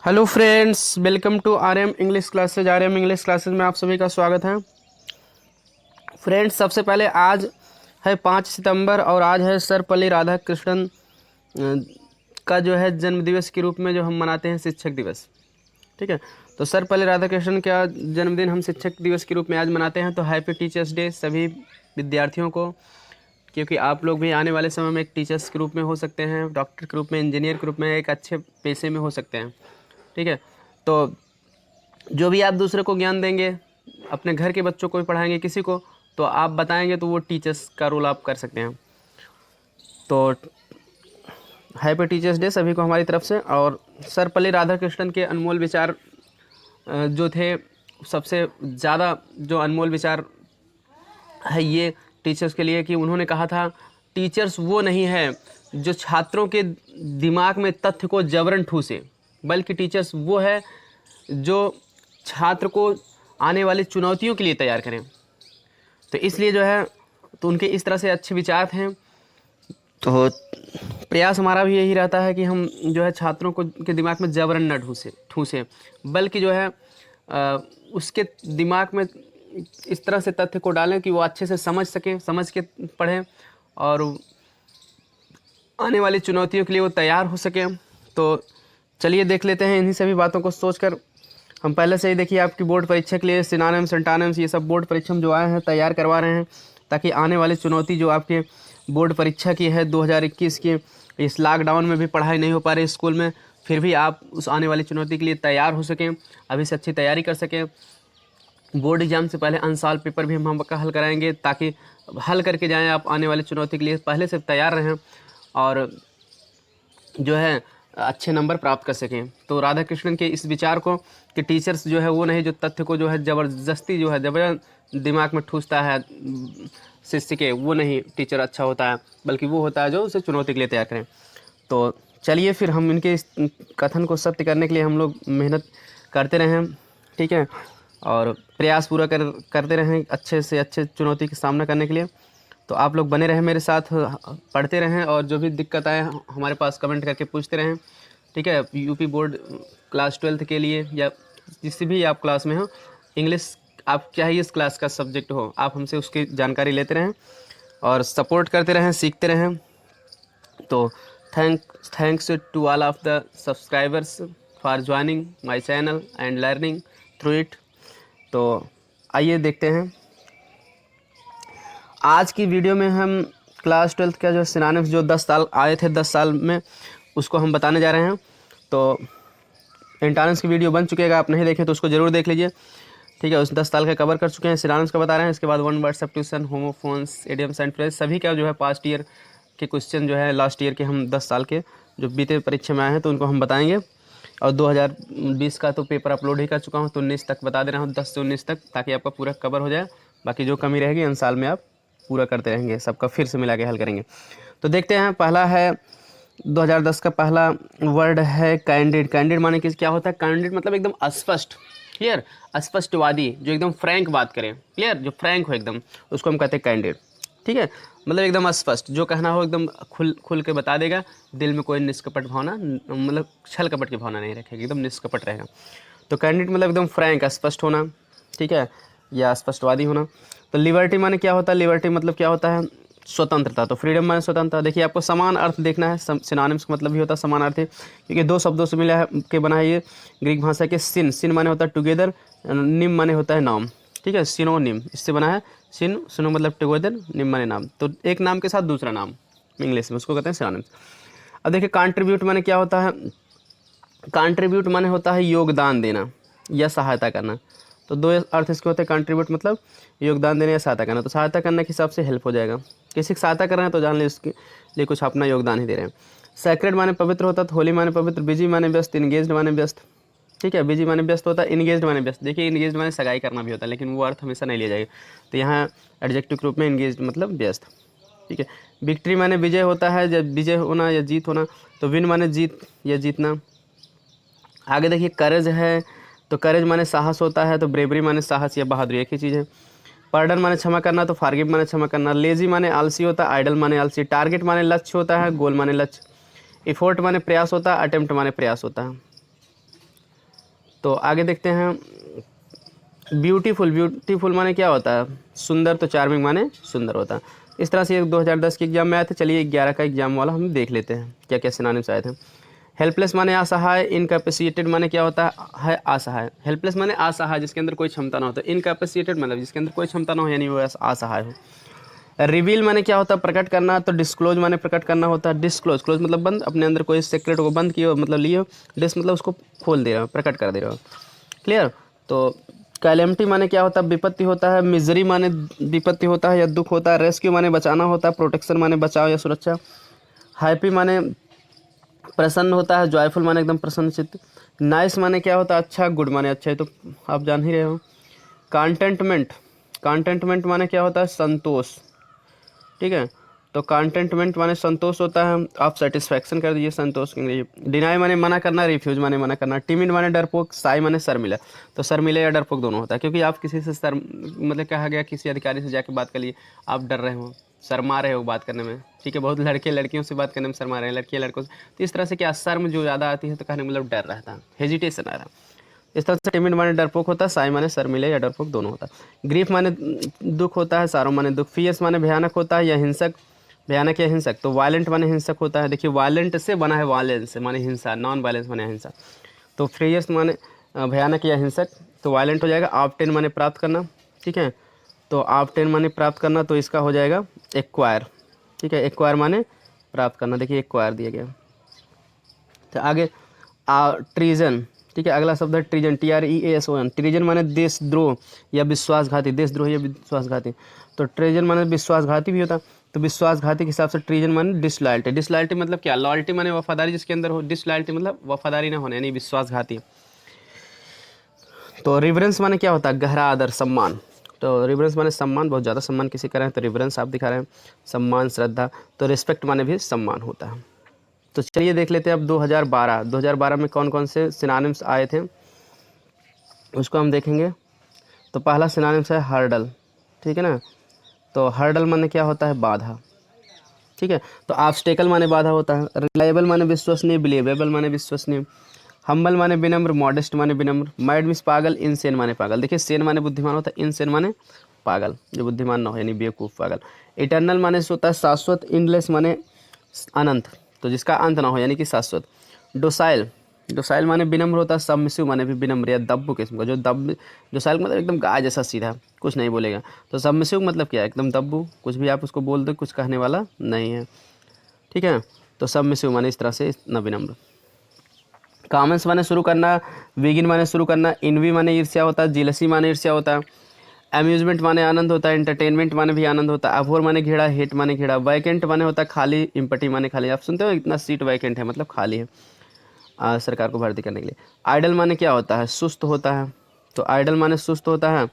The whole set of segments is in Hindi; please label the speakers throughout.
Speaker 1: Hello friends, welcome to RM English classes. RM English classes में आप सभी का स्वागत है। फ्रेंड्स, सबसे पहले आज है 5 सितंबर और आज है सर्वपल्ली राधाकृष्णन का जो है जन्मदिवस के रूप में जो हम मनाते हैं शिक्षक दिवस। ठीक है, तो सर्वपल्ली राधाकृष्णन का जन्मदिन हम शिक्षक दिवस के रूप में आज मनाते हैं। तो हैप्पी टीचर्स डे सभी विद्यार्थियों को, क्योंकि आप लोग भी आने वाले समय में एक टीचर्स के रूप में हो सकते हैं, डॉक्टर के रूप में, इंजीनियर के रूप में, एक अच्छे पेशे में हो सकते हैं। ठीक है, तो जो भी आप दूसरे को ज्ञान देंगे, अपने घर के बच्चों को भी पढ़ाएंगे किसी को, तो आप बताएंगे तो वो टीचर्स का रोल आप कर सकते हैं। तो हैप्पी टीचर्स डे सभी को हमारी तरफ से। और सर्वपल्ली राधाकृष्णन के अनमोल विचार जो थे, सबसे ज़्यादा जो अनमोल विचार है ये टीचर्स के लिए, कि उन्होंने कहा था टीचर्स वो नहीं है जो छात्रों के दिमाग में तथ्य को जबरन ठूसे, बल्कि टीचर्स वो है जो छात्र को आने वाली चुनौतियों के लिए तैयार करें। तो इसलिए जो है, तो उनके इस तरह से अच्छे विचार हैं। तो प्रयास हमारा भी यही रहता है कि हम जो है छात्रों को के दिमाग में जबरन न ठूसें, बल्कि जो है उसके दिमाग में इस तरह से तथ्य को डालें कि वो अच्छे से समझ के पढ़ें और आने वाली चुनौतियों के लिए वो तैयार हो सके। तो चलिए देख लेते हैं इन्हीं सभी बातों को सोचकर। हम पहले से ही देखिए आपकी बोर्ड परीक्षा के लिए सिनोनिम्स, एंटोनिम्स, ये सब बोर्ड परीक्षा में जो आए हैं तैयार करवा रहे हैं, ताकि आने वाली चुनौती जो आपके बोर्ड परीक्षा की है 2021 की, इस लॉकडाउन में भी पढ़ाई नहीं हो पा रही स्कूल में, फिर भी आप उस आने वाली चुनौती के लिए तैयार हो सकें, अभी से अच्छी तैयारी कर सकें। बोर्ड एग्जाम से पहले अनसॉल्व पेपर भी हम आपका हल कराएंगे, ताकि हल करके जाएं आप आने वाली चुनौती के लिए पहले से तैयार रहें और जो है अच्छे नंबर प्राप्त कर सकें। तो राधा कृष्णन के इस विचार को कि टीचर्स जो है वो नहीं जो तथ्य को जो है ज़बरदस्ती जो है जबरन दिमाग में ठूसता है शिष्य के, वो नहीं टीचर अच्छा होता है, बल्कि वो होता है जो उसे चुनौती के लिए तैयार करें। तो चलिए फिर हम इनके इस कथन को सत्य करने के लिए हम लोग मेहनत करते रहें। ठीक है, और प्रयास पूरा करते रहें अच्छे से अच्छे चुनौती का सामना करने के लिए। तो आप लोग बने रहें मेरे साथ, पढ़ते रहें और जो भी दिक्कत आए हमारे पास कमेंट करके पूछते रहें। ठीक है, यूपी बोर्ड क्लास 12 के लिए या किसी भी आप क्लास में हो, इंग्लिश आप चाहे इस क्लास का सब्जेक्ट हो, आप हमसे उसकी जानकारी लेते रहें और सपोर्ट करते रहें, सीखते रहें। तो thanks to all of the subscribers for joining my channel and learning through it. तो आइए देखते हैं आज की वीडियो में हम क्लास 12 का जो सिनोनिम्स जो 10 साल आए थे 10 साल में, उसको हम बताने जा रहे हैं। तो एंटोनिम्स की वीडियो बन चुकेगा, आप नहीं देखें तो उसको ज़रूर देख लीजिए। ठीक है, उस 10 साल का कवर कर चुके हैं, सिनोनिम्स का बता रहे हैं। इसके बाद one word substitution, homophones, idioms and phrase, सभी का जो है पास्ट ईयर के क्वेश्चन जो है लास्ट ईयर के हम 10 साल के जो बीते परीक्षा में आए हैं तो उनको हम बताएंगे। और 2020 का तो पेपर अपलोड ही कर चुका हूँ, तो 19 तक बता दे रहा हूँ, 10 से 19 तक, ताकि आपका पूरा कवर हो जाए। बाकी जो कमी रहेगी इन साल में आप पूरा करते रहेंगे, सबका फिर से मिला के हल करेंगे। तो देखते हैं, पहला है 2010 का पहला वर्ड है कैंडिड। कैंडिड माने कि क्या होता है? कैंडिड मतलब एकदम स्पष्ट, क्लियर, स्पष्टवादी, जो एकदम फ्रैंक बात करे, क्लियर, जो फ्रैंक हो एकदम, उसको हम कहते हैं कैंडिड। ठीक है, मतलब एकदम स्पष्ट, जो कहना हो एकदम खुल के बता देगा, दिल में कोई निष्कपट भावना, मतलब छल कपट की भावना नहीं रखेगी, एकदम निष्कपट रहेगा। तो कैंडिड मतलब एकदम फ्रैंक, स्पष्ट होना, ठीक है, या स्पष्टवादी होना। तो लिबर्टी माने क्या होता है? लिबर्टी मतलब क्या होता है? स्वतंत्रता। तो फ्रीडम माने स्वतंत्रता। देखिए, आपको समान अर्थ देखना है, सिनोनिम्स का मतलब भी होता है समान अर्थ है, क्योंकि दो शब्दों से मिला है के बना है ये, ग्रीक भाषा के सिन माने होता है टुगेदर, निम माने होता है नाम। ठीक है, सिनोनिम इससे बना है, सिनो मतलब टुगेदर, निम माने नाम। तो एक नाम के साथ दूसरा नाम इंग्लिश में, उसको कहते हैं सिनोनिम्स। अब देखिए, कंट्रीब्यूट माने क्या होता है? कंट्रीब्यूट माने होता है योगदान देना या सहायता करना। तो दो अर्थ इसके होते हैं, कंट्रीब्यूट मतलब योगदान देना या सहायता करना। तो सहायता करने के हिसाब से हेल्प हो जाएगा, किसी की सहायता कर रहे हैं तो जान ले उसके लिए कुछ अपना योगदान ही दे रहे हैं। सैक्रेड माने पवित्र होता है, होली माने पवित्र, बिजी माने व्यस्त, इंगेज्ड माने व्यस्त। ठीक है, बिजी माने व्यस्त होता है, इंगेज्ड माने व्यस्त। देखिए, इंगेज्ड माने सगाई करना भी होता है, लेकिन वो अर्थ हमेशा नहीं लिया जाएगा। तो यहाँ एडजेक्टिव के रूप में इंगेज्ड मतलब व्यस्त। ठीक है, विक्ट्री माने विजय होता है, जब विजय होना या जीत होना। तो विन माने जीत या जीतना। आगे देखिए, करेज है, तो करेज माने साहस होता है, तो ब्रेवरी माने साहस या बहादुरी, एक ही चीज़ है। पार्डन माने क्षमा करना, तो फारगिव माने क्षमा करना। लेजी माने आलसी होता है, आइडल माने आलसी। टारगेट माने लक्ष्य होता है, गोल माने लक्ष्य। इफोर्ट माने प्रयास होता है, अटेम्प्ट माने प्रयास होता है। तो आगे देखते हैं, ब्यूटीफुल, ब्यूटीफुल माने क्या होता है, सुंदर, तो चार्मिंग माने सुंदर होता है। इस तरह से ये 2010 के एग्जाम में आए थे। चलिए 11 का एग्जाम वाला हम देख लेते हैं क्या क्या सिनोनिम्स आए थे। हेल्पलेस माने असहाय, इनकैपेसिटेटेड माने क्या होता है असहाय। हेल्पलेस माने असहाय, जिसके अंदर कोई क्षमता ना हो, तो इनकैपेसिटेटेड मतलब जिसके अंदर कोई क्षमता ना हो, यानी वो असहाय हो। रिवील माने क्या होता है, प्रकट करना, तो डिस्क्लोज माने प्रकट करना होता है। डिस्क्लोज, क्लोज मतलब बंद, अपने अंदर कोई सीक्रेट को बंद किए हो मतलब लिए हो, डिस मतलब उसको खोल दे रहे हो, प्रकट कर दे रहे हो। क्लियर। तो कैलेमिटी माने क्या होता है, विपत्ति होता है। मिजरी माने विपत्ति होता है या दुख होता है। रेस्क्यू माने बचाना होता है। प्रोटेक्शन माने बचाव या सुरक्षा। हैप्पी माने प्रसन्न होता है। जॉयफुल माने एकदम प्रसन्नचित्त। नाइस माने क्या होता है, अच्छा। गुड माने अच्छा, है तो आप जान ही रहे हो। कंटेंटमेंट, कंटेंटमेंट माने क्या होता है, संतोष। ठीक है, तो कंटेंटमेंट माने संतोष होता है। आप सेटिस्फैक्शन कर दीजिए संतोष के अंग्रेजी। डिनाई माने मना करना, रिफ्यूज माने मना करना। टिमिड माने डरपोक, साई माने शर्मिला। तो शर्मिला या डरपोक दोनों होता है, क्योंकि आप किसी से मतलब कहा गया किसी अधिकारी से जाके बात कर लिए, आप डर रहे हो, शर्मा रहे हो बात करने में। ठीक है, बहुत लड़के लड़कियों से बात करने में शर्मा रहे हैं, लड़कियाँ लड़कों से। तो इस तरह से क्या, शर्म जो ज़्यादा आती है तो कहने मतलब डर रहता है, हेजिटेशन आ रहा है। इस तरह से टिमिड माने डरपोक होता है। साई माने शर्मिले या डरपोक दोनों होता है। ग्रीफ माने दुख होता है। सारो माने दुख। फियर्स माने भयानक होता है या हिंसक, भयानक या हिंसक। तो वायलेंट माने हिंसक होता है। देखिए वायलेंट से बना है वायलेंस माने हिंसा, नॉन वायलेंस माने हिंसा। तो फियर्स माने भयानक या हिंसक, तो वायलेंट हो जाएगा। ऑब्टेन माने प्राप्त करना। ठीक है, तो ऑब्टेन माने प्राप्त करना, तो इसका हो जाएगा एक्वायर। ठीक है, एक्वायर माने प्राप्त करना। देखिए एक्वायर दिया गया। तो आगे ट्रीजन। ठीक है, अगला शब्द है ट्रीजन, TREASON। ट्रीजन माने देशद्रोह या विश्वासघाती, देशद्रोह या विश्वासघाती। तो ट्रीजन माने विश्वासघाती भी होता है। तो विश्वासघाती के हिसाब से ट्रीजन माने डिसलॉयल्टी। डिसलॉयल्टी मतलब क्या, लॉयल्टी माने वफादारी जिसके अंदर हो, डिसलॉयल्टी मतलब वफादारी ना होने, यानी विश्वासघाती। तो रिवरेंस माने क्या होता है, गहरा आदर, सम्मान। तो रिवरेंस माने सम्मान, बहुत ज़्यादा सम्मान किसी का रहे हैं तो रिवरेंस आप दिखा रहे हैं, सम्मान, श्रद्धा। तो रिस्पेक्ट माने भी सम्मान होता है। तो चलिए देख लेते हैं अब 2012 में कौन कौन से सिनोनिम्स आए थे, उसको हम देखेंगे। तो पहला सिनोनिम्स है हर्डल। ठीक है ना, तो हर्डल माने क्या होता है, बाधा। ठीक है, तो ऑब्स्टेकल माने बाधा होता है। रिलायबल माने विश्वसनीय। बिलीवेबल माने विश्वसनीय। हम्बल माने विनम्र। मॉडेस्ट माने विनम्र। मैड मीन्स पागल। इनसेन माने पागल। देखिए सेन माने बुद्धिमान होता है, इनसेन माने पागल, जो बुद्धिमान ना हो, यानी बेवकूफ़, पागल। इटर्नल माने से होता है शाश्वत। इनलेस माने अनंत, तो जिसका अंत ना हो, यानी कि शाश्वत। डोसाइल, डोसाइल माने विनम्र होता है। सबमिसिव माने भी विनम्र या दब्बू किस्म का, जो डोसाइल मतलब एकदम गाय जैसा सीधा, कुछ नहीं बोलेगा। तो सबमिसिव मतलब क्या है, एकदम दब्बू, कुछ भी आप उसको बोल दो, कुछ कहने वाला नहीं है। ठीक है, तो सबमिसिव माने इस तरह से इतना विनम्र। कॉमन्स माने शुरू करना। विगिन माने शुरू करना। इनवी माने ईर्ष्या होता है। जिलसी माने ईर्ष्या होता है। अम्यूजमेंट माने आनंद होता है। एंटरटेनमेंट माने भी आनंद होता है। अभोर माने घेरा। हेट माने घेरा। वैकेंट माने होता है खाली। इम्पटी माने खाली। आप सुनते हो इतना सीट वैकेंट है, मतलब खाली है सरकार को भर्ती करने के लिए। आइडल माने क्या होता है, सुस्त होता है। तो आइडल माने सुस्त होता है।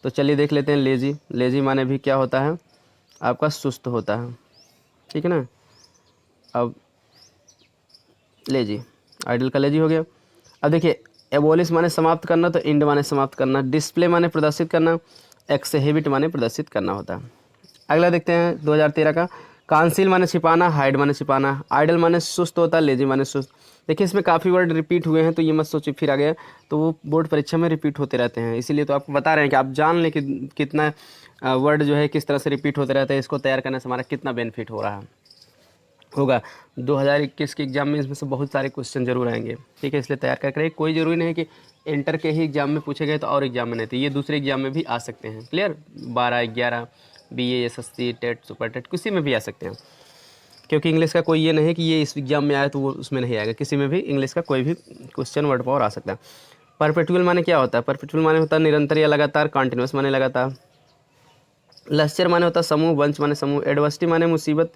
Speaker 1: तो चलिए देख लेते हैं लेजी। लेजी माने भी क्या होता है, आपका सुस्त होता है। ठीक है ना, अब लेजी, आइडल का लेजी हो गया। अब देखिए एबोलिश माने समाप्त करना, तो इंड माने समाप्त करना। डिस्प्ले माने प्रदर्शित करना। एक्सहिबिट माने प्रदर्शित करना होता है। अगला देखते हैं 2013 का। कांसील माने छिपाना। हाइड माने छिपाना। आइडल माने सुस्त होता है। लेजी माने सुस्त। देखिए इसमें काफ़ी वर्ड रिपीट हुए हैं, तो ये मत सोचिए फिर आ गया, तो वो बोर्ड परीक्षा में रिपीट होते रहते हैं, इसीलिए तो आपको बता रहे हैं कि आप जान लें कि कितना वर्ड जो है किस तरह से रिपीट होते रहते हैं। इसको तैयार करने से हमारा कितना बेनिफिट हो रहा है होगा। 2021 के एग्जाम में इसमें से बहुत सारे क्वेश्चन जरूर आएंगे। ठीक है, इसलिए तैयार करके रहिए। कोई ज़रूरी नहीं है कि इंटर के ही एग्जाम में पूछे गए तो और एग्जाम में नहीं, तो ये दूसरे एग्जाम में भी आ सकते हैं। Clear, 12, 11, BA, SSC, TET, super TET, किसी में भी आ सकते हैं, क्योंकि इंग्लिश का कोई ये नहीं है कि ये इस एग्जाम में आया तो वो उसमें नहीं आएगा। किसी में भी इंग्लिश का कोई भी क्वेश्चन वर्ड पावर आ सकता है। परपेचुअल माने क्या होता है, परपेचुअल माने होता है निरंतर या लगातार। कॉन्टिन्यूस माने लगातार। लश्चर माने होता है समूह। वंश माने समूह। एडवर्सिटी माने मुसीबत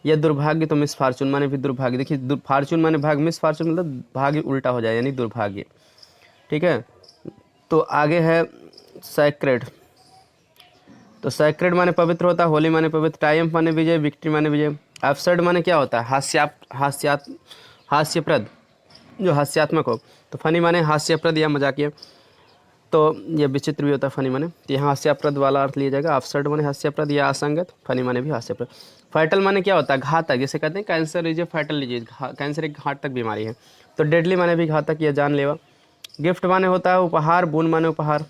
Speaker 1: या दुर्भाग्य। तो मिस फार्चून माने भी दुर्भाग्य। देखिए फार्चून माने भाग, मिस फार्चून मतलब भाग्य उल्टा हो जाए, यानी दुर्भाग्य। ठीक है, तो आगे है सैक्रेड। तो सैक्रेड माने पवित्र होता है। होली माने पवित्र। ट्रायम्फ माने विजय। विक्ट्री माने विजय। एब्सर्ड माने क्या होता है, हास्यप्रद, जो हास्यात्मक हो। तो फनी माने हास्यप्रद या मजाकिया। तो ये विचित्र भी होता है फनी माने, तो यहाँ हास्याप्रद वाला अर्थ लिया जाएगा। अब्सर्ड माने हास्यप्रद या असंगत। फनी माने भी हास्यप्रद। फैटल माने क्या होता है, घातक, जैसे कहते हैं cancer is a fatal disease, cancer एक घातक बीमारी है। तो डेडली माने भी घातक या जानलेवा। गिफ्ट माने होता है उपहार, बोन माने उपहार।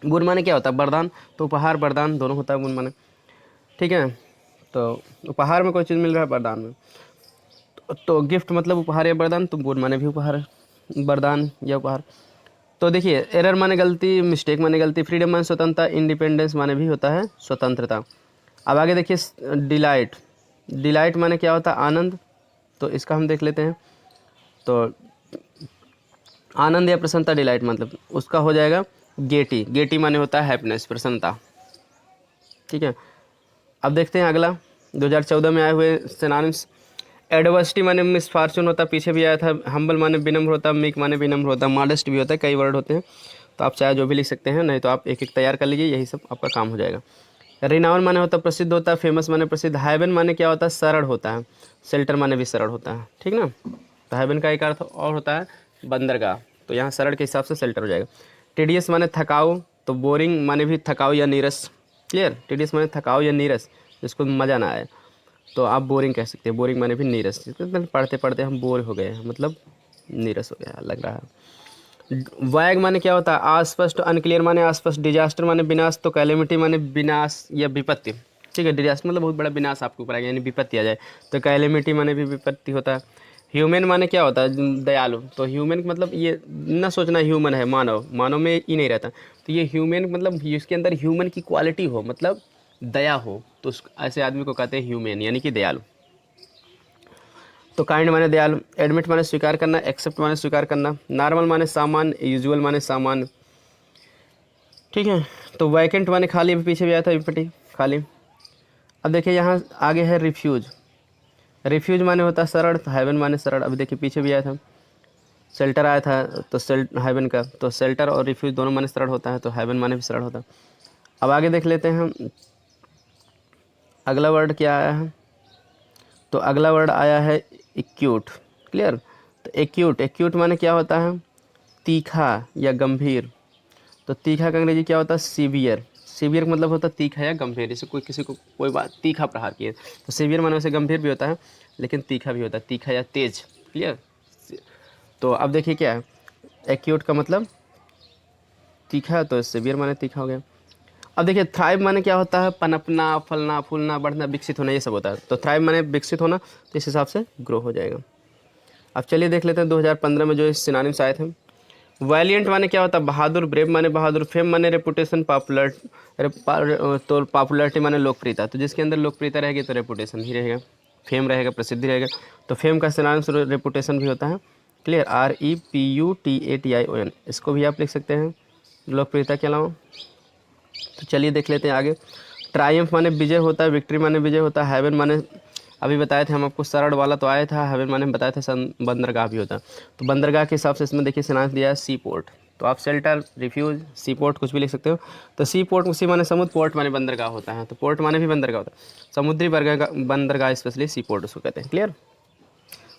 Speaker 1: बोन माने क्या होता है? वरदान। तो उपहार वरदान दोनों होता है बोन माने, ठीक है। तो उपहार में कोई चीज़ मिल रहा है, वरदान में। तो गिफ्ट मतलब उपहार या वरदान, तो बोन माने भी उपहार, वरदान या उपहार। तो देखिए, एरर माने गलती, मिस्टेक माने गलती, फ्रीडम माने स्वतंत्रता, इंडिपेंडेंस माने भी होता है स्वतंत्रता। अब आगे देखिए, डिलाइट। डिलाइट माने क्या होता है? आनंद। तो इसका हम देख लेते हैं। तो आनंद या प्रसन्नता, डिलाइट मतलब उसका हो जाएगा गेटी। गेटी माने होता है हैप्पीनेस, प्रसन्नता, ठीक है। अब देखते हैं अगला, 2014 में आए हुए सिनोनिम्स। एडवर्सिटी माने मिसफॉर्चून होता है, पीछे भी आया था। हम्बल माने विनम्र होता है, मीक माने विनम्र होता है, मॉडेस्ट भी होता है, कई वर्ड होते हैं। तो आप चाहे जो भी लिख सकते हैं, नहीं तो आप एक एक तैयार कर लीजिए, यही सब आपका काम हो जाएगा। रिनाउन माने होता है प्रसिद्ध होता है, फेमस माने प्रसिद्ध। हैवन माने क्या होता है? सरल होता है। शेल्टर माने भी सरल होता है, ठीक ना। तो हैवन का एक अर्थ और होता है बंदरगाह, तो यहाँ सरल के हिसाब से शेल्टर हो जाएगा। टीडियस माने थकाऊ, तो बोरिंग माने भी थकाऊ या नीरस, क्लियर। टीडियस माने थकाऊ या नीरस, जिसको मज़ा ना आए तो आप बोरिंग कह सकते हैं। बोरिंग माने भी नीरस, मतलब पढ़ते पढ़ते हम बोर हो गए हैं, मतलब नीरस हो गया लग रहा है। वैग माने क्या होता है? अस्पष्ट, अनक्लियर माने अस्पष्ट। डिजास्टर माने विनाश, तो कैलेमिटी माने विनाश या विपत्ति, ठीक है। डिजास्टर मतलब बहुत बड़ा विनाश आपके ऊपर आ गया, यानी विपत्ति आ जाए, तो कैलेमिटी माने भी विपत्ति होता है। ह्यूमन माने क्या होता है? दयालु। तो ह्यूमन मतलब ये ना सोचना ह्यूमन है मानव, मानव में ही नहीं रहता। तो ये ह्यूमन मतलब इसके अंदर ह्यूमन की क्वालिटी हो, मतलब दया हो, तो उस ऐसे आदमी को कहते हैं ह्यूमन, यानी कि दयालु। तो काइंड माने दयालु। एडमिट माने स्वीकार करना, एक्सेप्ट माने स्वीकार करना। नॉर्मल माने सामान्य, यूजुअल माने सामान्य, ठीक है। तो वैकेंट माने खाली, अभी पीछे भी आया था एम्प्टी, खाली। अब देखिए यहाँ आगे है रिफ्यूज। रिफ्यूज माने होता है सरल, तो हेवन माने सरल, अभी देखिए पीछे भी आया था। शेल्टर आया था, तो हेवन का, तो शेल्टर और रिफ्यूज दोनों माने सरल होता है, तो हेवन माने भी सरल होता है। अब आगे देख लेते हैं हम, अगला वर्ड क्या आया है। तो अगला वर्ड आया है एक्यूट, क्लियर। तो एक्यूट, एक्यूट माने क्या होता है? तीखा या गंभीर। तो तीखा का अंग्रेजी क्या होता है? सीवियर। सीवियर का मतलब होता है तीखा या गंभीर, जैसे कोई किसी को कोई बात तीखा प्रहार किए, तो सीवियर माने वैसे गंभीर भी होता है, लेकिन तीखा भी होता है, तीखा या तेज, क्लियर। तो अब देखिए क्या है, एक्यूट का मतलब तीखा, तो सीवियर माने तीखा हो गया। अब देखिए थ्राइव माने क्या होता है? पनपना, फलना, फूलना, बढ़ना, विकसित होना, ये सब होता है। तो थ्राइव माने विकसित होना, तो इस हिसाब से ग्रो हो जाएगा। अब चलिए देख लेते हैं 2015 में जो सिनोनिम्स आए थे। वैलिएंट माने क्या होता है? बहादुर। ब्रेव माने बहादुर। फेम माने रेपुटेशन, पॉपुलर, तो पॉपुलरिटी माने लोकप्रियता। तो जिसके अंदर लोकप्रियता रहेगी तो रेपुटेशन ही रहेगा, फेम रहेगा, प्रसिद्धि रहेगा। तो फेम का सिनोनिम्स रेपुटेशन भी होता है, क्लियर। REPUTATION, इसको भी आप लिख सकते हैं लोकप्रियता के अलावा। तो चलिए देख लेते हैं आगे। ट्रायम्फ माने विजय होता है, विक्ट्री माने विजय होता है। हेवन माने अभी बताए थे हम आपको, सरल वाला तो आया था। हेवन माने बताए थे बंदरगाह भी होता है। तो बंदरगाह के हिसाब से इसमें देखिए सिनांस दिया है सी पोर्ट। तो आप शेल्टर, रिफ्यूज, सी पोर्ट कुछ भी लिख सकते हो। तो सी पोर्ट, सी माने समुद्र, पोर्ट माने बंदरगाह होता है, तो पोर्ट माने भी बंदरगाह होता है। समुद्री बंदरगाह स्पेशली सी पोर्ट उसको कहते हैं, क्लियर।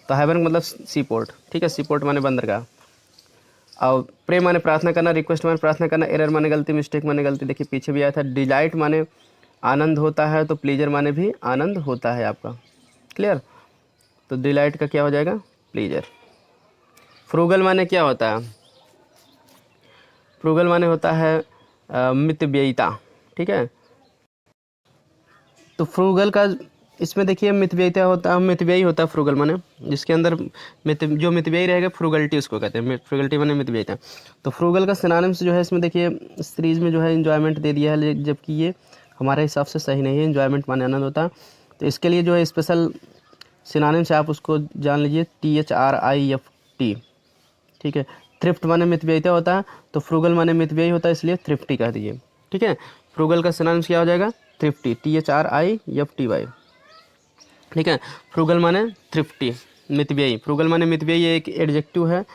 Speaker 1: तो हेवन मतलब सी पोर्ट, ठीक है। सी पोर्ट माने बंदरगाह। और प्रे माने प्रार्थना करना, रिक्वेस्ट माने प्रार्थना करना, एरर माने गलती, मिस्टेक माने गलती, देखिए पीछे भी आया था। डिलाइट माने आनंद होता है, तो प्लीजर माने भी आनंद होता है आपका, क्लियर। तो डिलाइट का क्या हो जाएगा? प्लीजर। फ्रूगल माने क्या होता है? फ्रूगल माने होता है मितव्ययिता, ठीक है। तो फ्रूगल का इसमें देखिए मितव्ययिता होता है, मितव्ययी होता है फ्रूगल माने, जिसके अंदर जो मितव्ययी रहेगा फ्रूगलिटी उसको कहते हैं। फ्रूगलिटी माने मितव्ययिता। तो फ्रूगल का सिनोनिम्स जो है इसमें देखिए सीरीज में जो है एंजॉयमेंट दे दिया है, जबकि ये हमारे हिसाब से सही नहीं है। एंजॉयमेंट माने आनंद होता है। तो इसके लिए जो है स्पेशल सिनोनिम्स है, आप उसको जान लीजिए, THRIFT, ठीक है। थ्रिफ्ट माने मितव्ययिता होता है, तो फ्रूगल माने मितव्ययी होता है, इसलिए थ्रिफ्टी कह दीजिए, ठीक है। फ्रूगल का सिनोनिम्स क्या हो जाएगा? थ्रिफ्टी, THRIFTY, ठीक है। फ्रूगल माने थ्रिफ्टी, मितव्ययी। फ्रूगल माने मितव्ययी एक एडजेक्टिव है,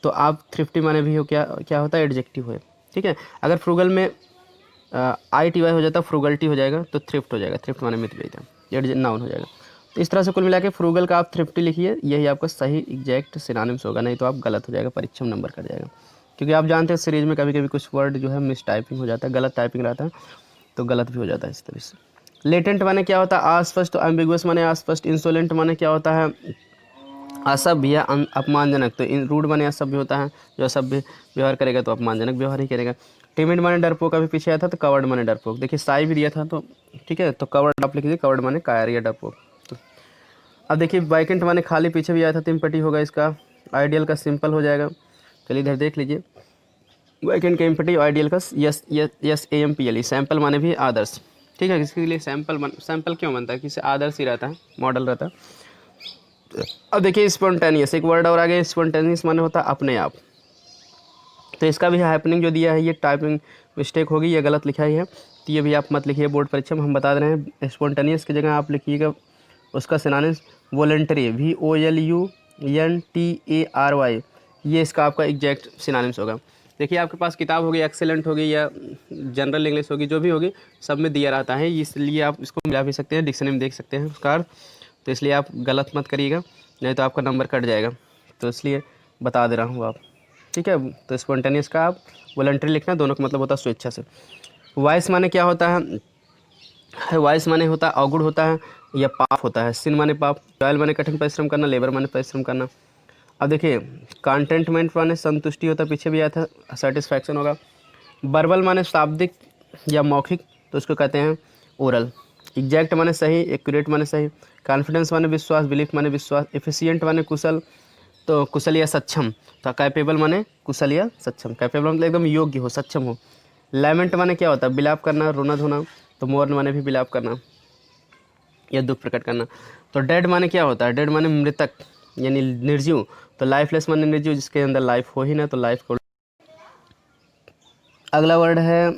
Speaker 1: तो आप थ्रिफ्टी माने भी हो, क्या क्या होता है? एडजेक्टिव है, ठीक है। अगर फ्रूगल में ITY हो जाता, फ्रूगलिटी हो जाएगा, तो थ्रिफ्ट हो जाएगा। थ्रिफ्ट माने मितव्ययिता, नाउन हो जाएगा। तो इस तरह से कुल मिला के फ्रूगल का आप थ्रिफ्टी लिखिए, यही आपका सही एग्जैक्ट सिनोनिम्स होगा, नहीं तो आप गलत हो जाएगा, परीक्षा में नंबर कट जाएगा। क्योंकि आप जानते हैं सीरीज में कभी कभी कुछ वर्ड जो है मिस टाइपिंग हो जाता है, गलत टाइपिंग रहता है, तो गलत भी हो जाता है इस तरह से। लेटेंट माने क्या होता है? अस्पष्ट। एम्बिगुअस माने अस्पष्ट। इंसोलेंट माने क्या होता है? असभ्य या अपमानजनक, तो इन रूड माने असभ्य होता है, जो असभ्य व्यवहार करेगा तो अपमानजनक व्यवहार ही करेगा। टिमिड माने डरपोक, अभी पीछे आया था तो कवर्ड माने डरपोक, देखिए साई भी दिया था तो ठीक है, तो कवर्ड आप लिख लीजिए, कवर्ड माने कायर या डरपोक। तो अब देखिए वाइकेंट माने खाली, पीछे भी आया था, तीन पट्टी होगा इसका। आइडियल का सिंपल हो जाएगा, चलिए इधर देख लीजिए, वाइकेंट का इम्पटी, आइडियल का S S A M P L E, sample माने भी आदर्श, ठीक है। इसके लिए सैम्पल क्यों बनता है, किसी आदर्श ही रहता है, मॉडल रहता है। अब देखिए स्पॉन्टेनियस, एक वर्ड और आगे, स्पॉन्टेनियस माने होता है अपने आप, तो इसका भी हैपनिंग जो दिया है ये टाइपिंग मिस्टेक होगी, ये गलत लिखा ही है, तो ये भी आप मत लिखिए बोर्ड परीक्षा में, हम बता दे रहे हैं। स्पॉन्टेनियस की जगह आप लिखिएगा उसका सिनोनिम्स वॉलंटरी, VOLUNTARY, ये इसका आपका एग्जैक्ट सिनोनिम्स होगा। देखिए आपके पास किताब होगी, एक्सेलेंट होगी या जनरल इंग्लिश होगी, जो भी होगी सब में दिया रहता है, इसलिए आप इसको मिला भी सकते हैं, डिक्शनरी में देख सकते हैं उसका अर्थ, तो इसलिए आप गलत मत करिएगा, नहीं तो आपका नंबर कट जाएगा, तो इसलिए बता दे रहा हूँ आप, ठीक है। तो स्पॉन्टेनियस का आप वॉलंटरी लिखना, दोनों का मतलब होता है स्वेच्छा से। वाइस माने क्या होता है, वाइस माने होता है अवगुण होता है या पाप होता है। सिन माने पाप, टॉयल माने कठिन परिश्रम करना, लेबर माने परिश्रम करना। अब देखिए कंटेंटमेंट माने संतुष्टि होता है, पीछे भी आया था, सेटिस्फैक्शन होगा। वर्बल माने शाब्दिक या मौखिक, तो उसको कहते हैं ओरल। एग्जैक्ट माने सही, एक्यूरेट माने सही। कॉन्फिडेंस माने विश्वास, बिलीफ माने विश्वास। एफिशिएंट माने कुशल, तो कुशल या सक्षम। तो कैपेबल माने कुशल या सक्षम, कैपेबल मतलब एकदम योग्य हो, सक्षम हो। लैमेंट माने क्या होता है, बिलाप करना, रोना धोना, तो मोर्न माने भी बिलाप करना या दुख प्रकट करना। तो डेड माने क्या होता है, डेड माने मृतक यानी निर्जीव, तो लाइफलेस माने निर्जीव जिसके अंदर लाइफ हो ही ना, तो लाइफ को। अगला वर्ड है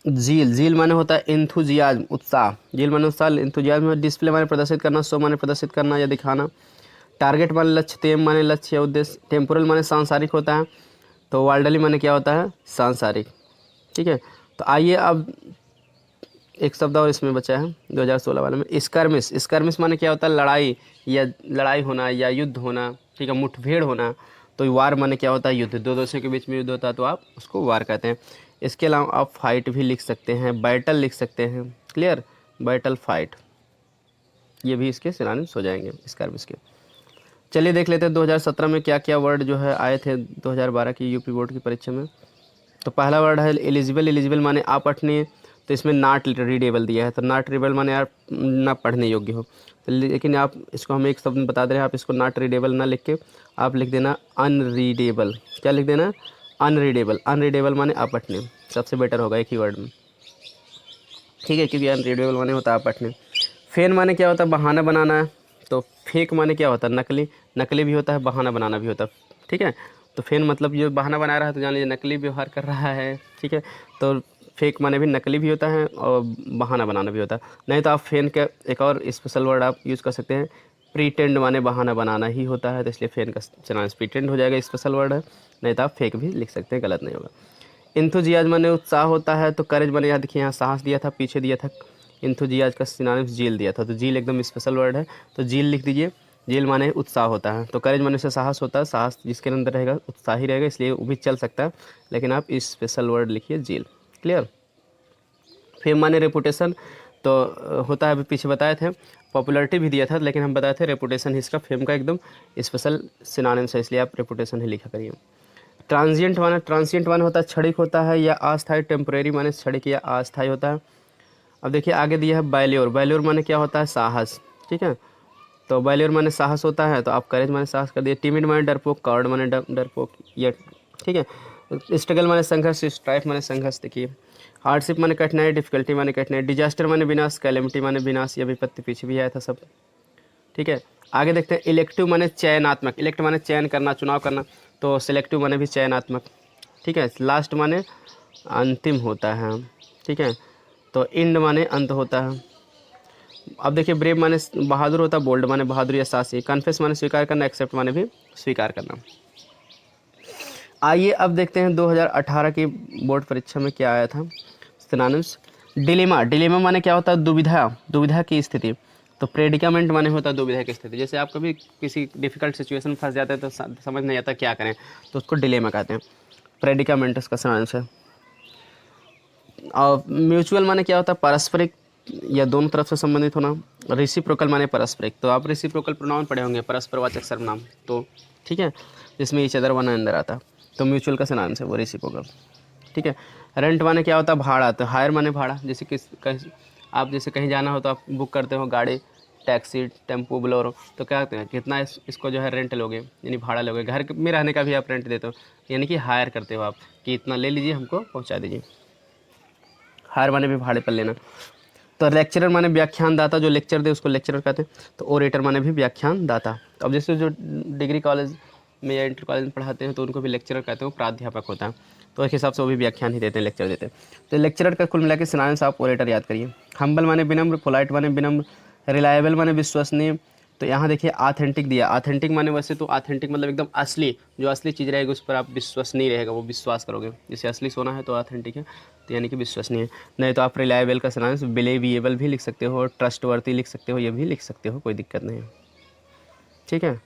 Speaker 1: जील, जील माने होता है इंथुजियाज्म, उत्साह, जील माने उत्साह, इंथुजियाज्म। डिस्प्ले माने प्रदर्शित करना, शो माने प्रदर्शित करना या दिखाना। टारगेट माने लक्ष्य, तेम माने लक्ष्य या उद्देश्य। टेम्पोरल माने सांसारिक होता है, तो वर्ल्डली माने क्या होता है, सांसारिक, ठीक है। तो आइए अब एक शब्द और इसमें बचा है 2016 वाले में, स्कर्मिश। स्कर्मिश माने क्या होता है, लड़ाई या लड़ाई होना या युद्ध होना, ठीक है, मुठभेड़ होना। तो वार माने क्या होता है, युद्ध, दो देशों के बीच में युद्ध होता है तो आप उसको वार कहते हैं। इसके अलावा आप फाइट भी लिख सकते हैं, बैटल लिख सकते हैं, क्लियर, बैटल फाइट, ये भी इसके सिनोनिम्स हो जाएंगे स्कर्मिश के। चलिए देख लेते हैं 2017 में क्या क्या वर्ड जो है आए थे 2012 की यूपी बोर्ड की परीक्षा में। तो पहला वर्ड है एलिजिबल, एलिजिबल माने अपठनीय, तो इसमें नॉट रीडेबल दिया है, तो नॉट रीडेबल माने यार ना पढ़ने योग्य हो, तो लेकिन आप इसको हम एक शब्द में बता दे रहे हैं, आप इसको नॉट रीडेबल ना लिख के आप लिख देना अनरीडेबल। क्या लिख देना, अनरीडेबल, अनरीडेबल माने अपठनीय, सबसे बेटर होगा एक ही वर्ड में, ठीक है, क्योंकि अनरीडेबल माने होता है अपठनीय। फेन माने क्या होता है, बहाना बनाना, तो फेक माने क्या होता है, नकली, नकली भी होता है, बहाना बनाना भी होता है, ठीक है। तो फेन मतलब जो बहाना बना रहा है तो जान लीजिए नकली व्यवहार कर रहा है, ठीक है। तो फेक माने भी नकली भी होता है और बहाना बनाना भी होता है। नहीं तो आप फेन का एक और स्पेशल वर्ड आप यूज़ कर सकते हैं, प्रीटेंड माने बहाना बनाना ही होता है, तो इसलिए फेन का चलान प्रीटेंड हो जाएगा, स्पेशल वर्ड है। नहीं तो आप फेक भी लिख सकते हैं, गलत नहीं होगा। इंथुजियाज माने उत्साह होता है, तो करेज माने याद देखिए यहाँ साहस दिया था, पीछे दिया था इंथुजियाज का सिनोनिम्स जील दिया था, तो जील एकदम स्पेशल वर्ड है, तो जील लिख दीजिए। जील माने उत्साह होता है, तो करेज माने से साहस होता है, साहस जिसके अंदर रहेगा उत्साह ही रहेगा, इसलिए वो भी चल सकता है, लेकिन आप स्पेशल वर्ड लिखिए जील, क्लियर। फेम माने रेपुटेशन, तो होता है, अभी पीछे बताए थे, पॉपुलरिटी भी दिया था, लेकिन हम बताए थे रेपुटेशन ही इसका फेम का एकदम स्पेशल सिनोनिम्स है, इसलिए आप रेपुटेशन ही लिखा करिए। ट्रांजिएंट माने होता है क्षणिक होता है या अस्थायी, टेम्परेरी माने क्षणिक या अस्थायी होता है। अब देखिए आगे दिया है बैल्योर, बैल्योर माने क्या होता है, साहस, ठीक है। तो बैल्योर माने साहस होता है, तो आप करेज माने साहस कर दिए। टिमिड माने डरपोक, कॉवर्ड माने डरपोक, ये ठीक है। स्ट्रगल माने संघर्ष, स्ट्राइफ माने संघर्ष, देखिए। हार्डशिप माने कठिनाई, डिफिकल्टी माने कठिनाई। डिजास्टर माने विनाश, कैलेमिटी माने विनाश या विपत्ति, पीछे भी आया था सब, ठीक है। आगे देखते हैं इलेक्टिव माने चयनात्मक, इलेक्ट माने चयन करना, चुनाव करना, तो सिलेक्टिव माने भी चयनात्मक, ठीक है। लास्ट माने अंतिम होता है, ठीक है। तो इंड माने अंत होता है। अब देखिए ब्रेव माने बहादुर होता है, बोल्ड माने बहादुर या साहसी। कन्फेस माने स्वीकार करना, एक्सेप्ट माने भी स्वीकार करना। आइए अब देखते हैं 2018 की बोर्ड परीक्षा में क्या आया था सिनोनिम्स। डिलेमा, डिलेमा माने क्या होता है, दुविधा, दुविधा की स्थिति। तो प्रेडिकामेंट माने होता है दुविधा की स्थिति, जैसे आप कभी किसी डिफिकल्ट सिचुएशन में फंस जाते हैं तो समझ नहीं आता क्या करें, तो उसको डिलेमा कहते हैं, प्रेडिकामेंट इसका सिनोनिम्स है। और म्यूचुअल माने क्या होता है, पारस्परिक या दोनों तरफ से संबंधित होना। रेसिप्रोकल माने परस्परिक, तो आप रेसिप्रोकल प्रोनाउन पढ़े होंगे, परस्परवाचक सर्वनाम, तो ठीक है, जिसमें ईच अदर वन अंदर आता, तो म्यूचुअल का सिनोनिम्स है वो रेसिप्रोकल। ठीक है। रेंट माने क्या होता है, भाड़ा, तो हायर माने भाड़ा, जैसे आप जैसे कहीं जाना हो तो आप बुक करते हो गाड़ी, टैक्सी, टेम्पो, बोलेरो, तो क्या कहते हैं, कितना इसको जो है रेंट लोगे, यानी भाड़ा लोगे। घर में रहने का भी आप रेंट देते हो, यानी कि हायर करते हो आप, कि इतना ले लीजिए, हमको पहुंचा दीजिए। हायर माने भी भाड़े पर लेना। तो लेक्चरर माने व्याख्यानदाता, जो लेक्चर दे उसको लेक्चरर कहते हैं। तो ओरेटर माने भी व्याख्यानदाता। अब जैसे जो डिग्री कॉलेज में या इंटर कॉलेज में पढ़ाते हैं तो उनको भी लेक्चरर कहते हैं, वो प्राध्यापक होता है, तो एक हिसाब से वो भी व्याख्यान ही देते हैं, लेक्चर देते हैं। तो लेक्चरर का कुल मिला के सिनोनिम्स आप ओरेटर याद करिए। हम्बल माने विनम्र, पोलाइट माने विनम्र, रिलायबल माने विश्वसनीय। तो यहाँ देखिए ऑथेंटिक दिया, ऑथेंटिक माने वैसे तो ऑथेंटिक मतलब एकदम असली, जो असली चीज़ रहेगी उस पर आप विश्वसनीय रहेगा, वो विश्वास करोगे, जैसे असली सोना है तो ऑथेंटिक है, तो यानी कि विश्वसनीय। नहीं तो आप रिलायबल का सिनोनिम्स बिलीविएबल भी लिख सकते हो, ट्रस्टवर्थी लिख सकते हो, ये भी लिख सकते हो, कोई दिक्कत नहीं है। ठीक है,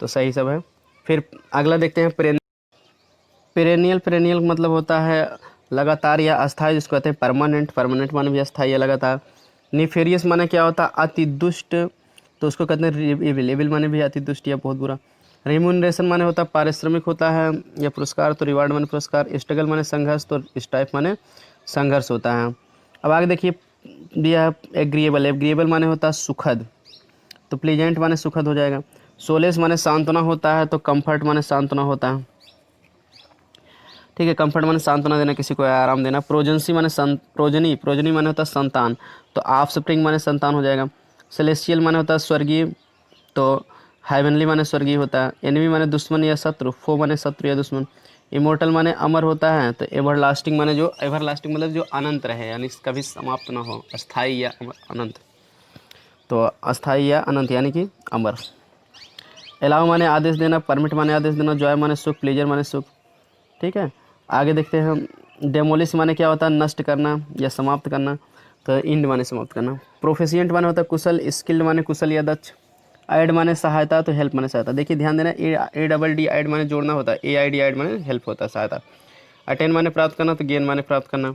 Speaker 1: तो सही सब है। फिर अगला देखते हैं पेरेनियल। पेरेनियल मतलब होता है लगातार या अस्थायी, जिसको कहते हैं परमानेंट। परमानेंट माने भी अस्थायी या लगातार। निफेरियस माने क्या होता है, अति दुष्ट, तो उसको कहते हैं एविल। एविल माने भी अति दुष्ट या बहुत बुरा। रिम्यूनरेशन माने होता है पारिश्रमिक होता है या पुरस्कार, तो रिवार्ड माने पुरस्कार। स्ट्रगल माने संघर्ष, तो स्ट्राइफ माने संघर्ष होता है। अब आगे देखिए दिया है एग्रीएबल। एग्रीएबल माने होता है सुखद, तो प्लीजेंट माने सुखद हो जाएगा। सोलेस माने सांत्वना होता है, तो कंफर्ट माने सांत्वना होता है। ठीक है, कंफर्ट माने सांत्वना देना, किसी को आराम देना। प्रोजेंसी माने प्रोजनी, प्रोजनी माने होता है संतान, तो ऑफ स्प्रिंग माने संतान हो जाएगा। सेलेस्टियल माने होता है स्वर्गीय, तो हेवनली माने स्वर्गीय होता है। एनिमी माने दुश्मन या शत्रु, फो माने शत्रु या दुश्मन। इमोर्टल माने अमर होता है, तो एवरलास्टिंग माने जो एवरलास्टिंग मतलब जो अनंत रहे, यानी कभी समाप्त ना हो, अस्थाई या अनंत, तो अस्थाई या अनंत यानी कि अमर। अलाउ माने आदेश देना, परमिट माने आदेश देना, जॉय माने सुख, प्लेजर माने सुख। ठीक है, आगे देखते हैं हम। डेमोलिश माने क्या होता है, नष्ट करना या समाप्त करना, तो इंड माने समाप्त करना। प्रोफिशिएंट माने होता है कुशल, स्किल्ड माने कुशल या दक्ष। ऐड माने सहायता, तो हेल्प माने सहायता। देखिए ध्यान देना, ए डबल डी ऐड माने जोड़ना होता है, ए आई डी ऐड माने हेल्प होता है, सहायता। अटेन माने प्राप्त करना, तो गेन माने प्राप्त करना।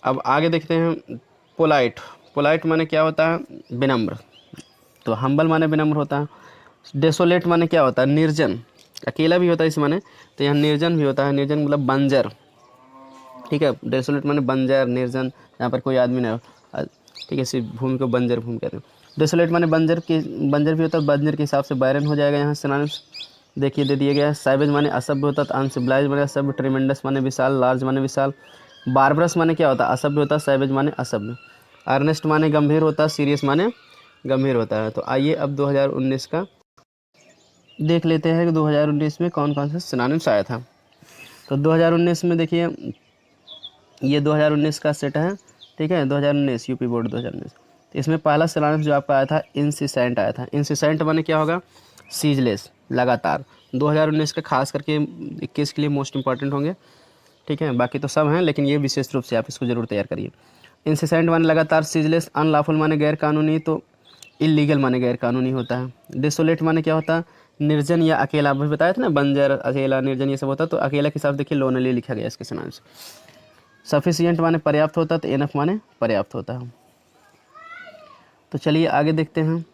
Speaker 1: अब आगे देखते हैं पोलाइट। पोलाइट माने क्या होता है, विनम्र, तो हम्बल माने विनम्र होता है। डेसोलेट माने क्या होता है, निर्जन, अकेला भी होता है इस माने, तो यहाँ निर्जन भी होता है। निर्जन मतलब बंजर। ठीक है, डेसोलेट माने बंजर, निर्जन, यहाँ पर कोई आदमी नहीं हो। ठीक है, इसी भूमि को बंजर भूमि कहते हैं। डेसोलेट माने बंजर भी होता है, बंजर के हिसाब से बायरन हो जाएगा यहाँ सिनोनिम्स। देखिए दे दिया गया है। सैवेज माने असभ्य होता है, अनसिविलाइज माने असभ्य, ट्रिमेंडस माने विशाल, लार्ज माने विशाल। बारबरस माने क्या होता है, असभ्य होता है, सैवेज माने असभ्य। अर्नेस्ट माने गंभीर होता है, सीरियस माने गंभीर होता है। तो आइए अब 2019 का देख लेते हैं कि 2019 में कौन कौन सा सिनोनिम्स आया था। तो 2019 में देखिए ये 2019 का सेट है। ठीक है, 2019 यूपी बोर्ड 2019। तो इसमें पहला सिनोनिम्स जो आपका आया था इंसिसेंट आया था। इंसिसेंट माने क्या होगा, सीजलेस, लगातार। 2019 का खास करके 21 के लिए मोस्ट इंपॉर्टेंट होंगे। ठीक है, बाकी तो सब हैं, लेकिन ये विशेष रूप से आप इसको जरूर तैयार करिए। इंसिसेंट माने लगातार, सीजलेस अनलॉफुल माने गैर कानूनी, तो इलीगल माने गैर कानूनी होता है। डिसोलेट माने क्या होता है, निर्जन या अकेला। अभी बताया था ना, बंजर, अकेला, निर्जन ये सब होता है, तो अकेला के हिसाब देखिए लोनली लिखा गया इसके सिनोनिम्स। सफिशिएंट माने पर्याप्त होता है, तो एनफ माने पर्याप्त होता है। तो चलिए आगे देखते हैं।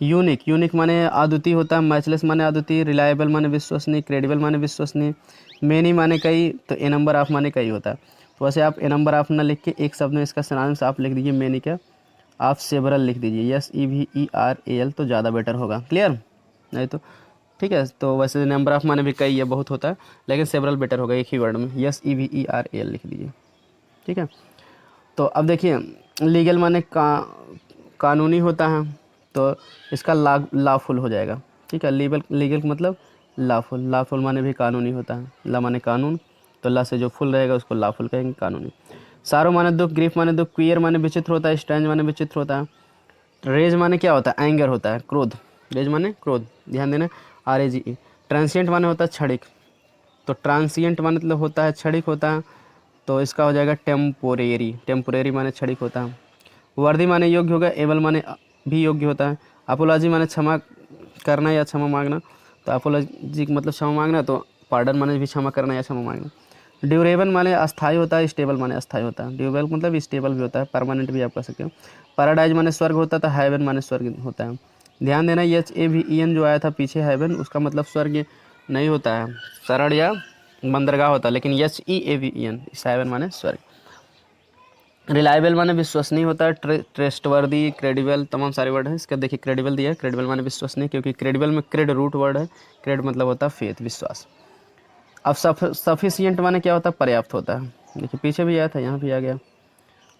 Speaker 1: यूनिक, यूनिक माने अद्वितीय होता है। मैचलेस माने अद्वितीय। रिलायबल माने विश्वसनीय। क्रेडिबल माने विश्वसनीय। मेनी माने कई, तो ए नंबर ऑफ माने कई होता है। तो वैसे आप ए नंबर ऑफ ना लिख के एक शब्द में इसका सिनोनिम्स आप लिख दीजिए, मेनी का आप सेवरल लिख दीजिए, SEVERAL, तो ज़्यादा बेटर होगा। क्लियर, नहीं तो ठीक है। तो वैसे नंबर ऑफ माने भी कई या बहुत होता है, लेकिन सेवरल बेटर होगा एक ही वर्ड में, SEVERAL लिख दीजिए। ठीक है, तो अब देखिए लीगल माने कानूनी होता है, तो इसका लॉफुल हो जाएगा। ठीक है, लीगल मतलब लॉफुल। लॉफुल माने भी कानूनी होता है, ला माने कानून, तो ला से जो फुल रहेगा उसको लॉफुल कहेंगे, कानूनी। सारो माने दुख, ग्रीफ माने दुख, क्वियर माने विचित्र होता है, स्ट्रेंज माने विचित्र होता है। रेज माने क्या होता है, एंगर होता है, क्रोध। रेज माने क्रोध, ध्यान देना, RAGE। ट्रांसिएंट माने होता है क्षणिक, तो ट्रांसिएंट माने मतलब होता है क्षणिक होता है, तो इसका हो जाएगा टेम्पोरेरी। टेम्पोरेरी माने क्षणिक होता है। वर्दी माने योग्य होगा, एबल माने भी योग्य होता है। अपोलॉजी माने क्षमा करना या क्षमा मांगना, तो अपोलॉजी मतलब क्षमा मांगना, तो पार्डन माने भी क्षमा करना या क्षमा मांगना। ड्यूरेबल माने अस्थाई होता है, स्टेबल माने अस्थाई होता है। ड्यूरेबल मतलब स्टेबल भी होता है, परमानेंट भी आप कह सकते हो। पैराडाइज माने स्वर्ग होता है, तो हेवन माने स्वर्ग होता है। ध्यान देना, HAVEN जो आया था पीछे हेवन, उसका मतलब स्वर्ग नहीं होता है, शरण या बंदरगाह होता है, लेकिन HEAVEN हेवन माने स्वर्ग। रिलायबल माने विश्वसनीय होता है, ट्रस्टवर्दी, क्रेडिबल, तमाम सारे वर्ड हैं। इसका देखिए क्रेडिबल दिया है, क्रेडिबल माने विश्वसनीय, क्योंकि क्रेडिबल में क्रेड रूट वर्ड है। क्रेड मतलब होता है फेथ, विश्वास। अब सफिशियंट माने क्या होता है, पर्याप्त होता है। देखिए पीछे भी आया था, यहाँ भी आ गया।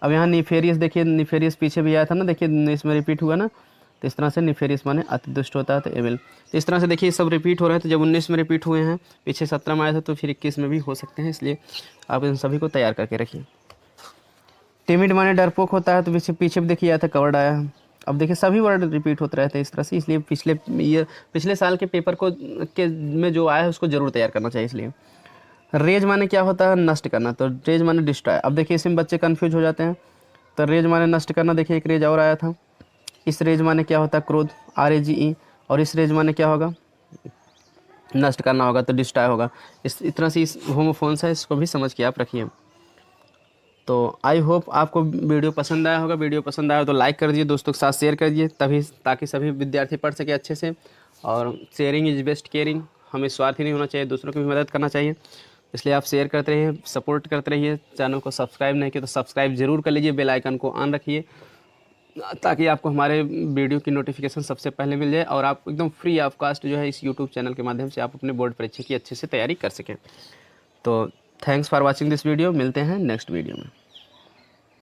Speaker 1: अब यहाँ निफेरियस, देखिए निफेरियस पीछे भी आया था ना, देखिए इसमें रिपीट हुआ ना, तो इस तरह से निफेरियस माने अति दुष्ट होता है, तो एविल। तो इस तरह से देखिए सब रिपीट हो रहे हैं, तो जब 19 में रिपीट हुए हैं, पीछे 17 में आया था, तो फिर 21 में भी हो सकते हैं, इसलिए आप इन सभी को तैयार करके रखिए। टिमिड माने डरपोक होता है, तो पीछे पीछे भी देखिए आया था, कवर्ड आया है। अब देखिए सभी वर्ड रिपीट होते रहते हैं इस तरह से, इसलिए पिछले साल के पेपर में जो आया है उसको जरूर तैयार करना चाहिए। इसलिए रेज माने क्या होता है, नष्ट करना, तो रेज माने डिस्ट्रॉय। अब देखिए इसमें बच्चे कंफ्यूज हो जाते हैं, तो रेज माने नष्ट करना, देखिए एक रेज और आया था। इस रेज माने क्या होता है, क्रोध, RAGE। और इस रेज माने क्या होगा, नष्ट करना होगा, तो डिस्ट्रॉय होगा। इस तरह से इस होमोफोन्स है, इसको भी समझ के आप रखिए। तो आई होप आपको वीडियो पसंद आया होगा। वीडियो पसंद आया तो लाइक कर दीजिए, दोस्तों के साथ शेयर कर दीजिए, तभी ताकि सभी विद्यार्थी पढ़ सके अच्छे से। और शेयरिंग इज़ बेस्ट केयरिंग, हमें स्वार्थी नहीं होना चाहिए, दूसरों की भी मदद करना चाहिए। इसलिए आप शेयर करते रहिए, सपोर्ट करते रहिए। चैनल को सब्सक्राइब नहीं किया तो सब्सक्राइब जरूर कर लीजिए, बेल आइकन को ऑन रखिए, ताकि आपको हमारे वीडियो की नोटिफिकेशन सबसे पहले मिल जाए, और आप एकदम फ्री ऑफ कास्ट जो है इस यूट्यूब चैनल के माध्यम से आप अपने बोर्ड परीक्षा की अच्छे से तैयारी कर सकें। तो thanks for watching this video, मिलते हैं नेक्स्ट वीडियो में।